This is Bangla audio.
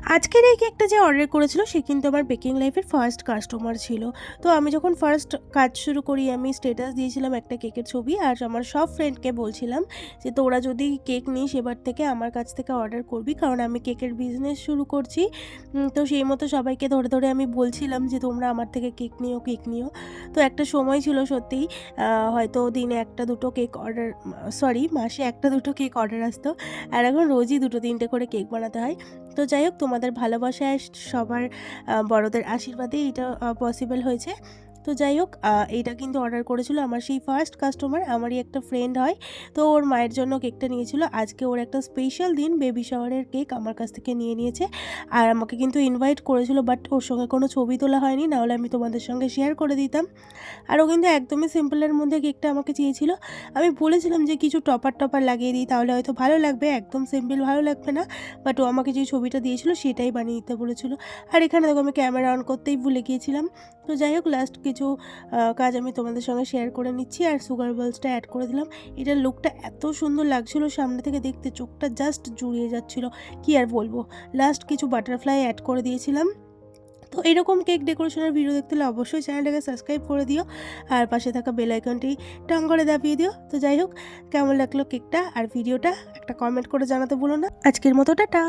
আজকের এই কেকটা যে অর্ডার করেছিল সে কিন্তু আমার বেকিং লাইফের ফার্স্ট কাস্টমার ছিল। তো আমি যখন ফার্স্ট কাজ শুরু করি আমি স্ট্যাটাস দিয়েছিলাম একটা কেকের ছবি, আর আমার সব ফ্রেন্ডকে বলছিলাম যে তোরা যদি কেক নিস এবার থেকে আমার কাছ থেকে অর্ডার করবি, কারণ আমি কেকের বিজনেস শুরু করছি। তো সেই মতো সবাইকে ধরে ধরে আমি বলছিলাম যে তোমরা আমার থেকে কেক নিও, কেক নিও। তো একটা সময় ছিল সত্যিই হয়তো দিনে একটা দুটো কেক অর্ডার, সরি মাসে একটা দুটো কেক অর্ডার আসতো, আর এখন রোজই দুটো তিনটে করে কেক বানাতে হয়। তো যাই হোক, তোমাদের ভালোবাসায় সবার বড়দের আশীর্বাদে এটা পসিবল হয়েছে। তো যাই হোক, এইটা কিন্তু অর্ডার করেছিল আমার সেই ফার্স্ট কাস্টমার, আমারই একটা ফ্রেন্ড হয়। তো ওর মায়ের জন্য কেকটা নিয়েছিল, আজকে ওর একটা স্পেশাল দিন, বেবি শাওয়ারের কেক আমার কাছ থেকে নিয়ে নিয়েছে। আর আমাকে কিন্তু ইনভাইট করেছিল, বাট ওর সঙ্গে কোনো ছবি তোলা হয়নি, নাহলে আমি তোমাদের সঙ্গে শেয়ার করে দিতাম। আর ও কিন্তু একদমই সিম্পলের মধ্যে কেকটা আমাকে চেয়েছিল। আমি বলেছিলাম যে কিছু টপার টপার লাগিয়ে দিই, তাহলে হয়তো ভালো লাগবে, একদম সিম্পল ভালো লাগবে না। বাট ও আমাকে যে ছবিটা দিয়েছিল সেটাই বানিয়ে দিতে বলেছিল। আর এখানে দেখো আমি ক্যামেরা অন করতেই ভুলে গিয়েছিলাম। তো যাই হোক, লাস্ট কিছু কাজ আমি তোমাদের সঙ্গে শেয়ার করে নিচ্ছি, আর সুগার বলসটা অ্যাড করে দিলাম। এটার লুকটা এত সুন্দর লাগছিল সামনে থেকে দেখতে, চোখটা জাস্ট জুড়িয়ে যাচ্ছিল, কি আর বলবো। লাস্ট কিছু বাটারফ্লাই অ্যাড করে দিয়েছিলাম। তো এরকম কেক ডেকোরেশনের ভিডিও দেখতে হলে অবশ্যই চ্যানেলটাকে সাবস্ক্রাইব করে দিও, আর পাশে থাকা বেল আইকনটি টং করে দাবিয়ে দিও। তো যাই হোক, কেমন লাগলো কেকটা আর ভিডিওটা একটা কমেন্ট করে জানাতে ভুলো না। আজকের মতো টাটা।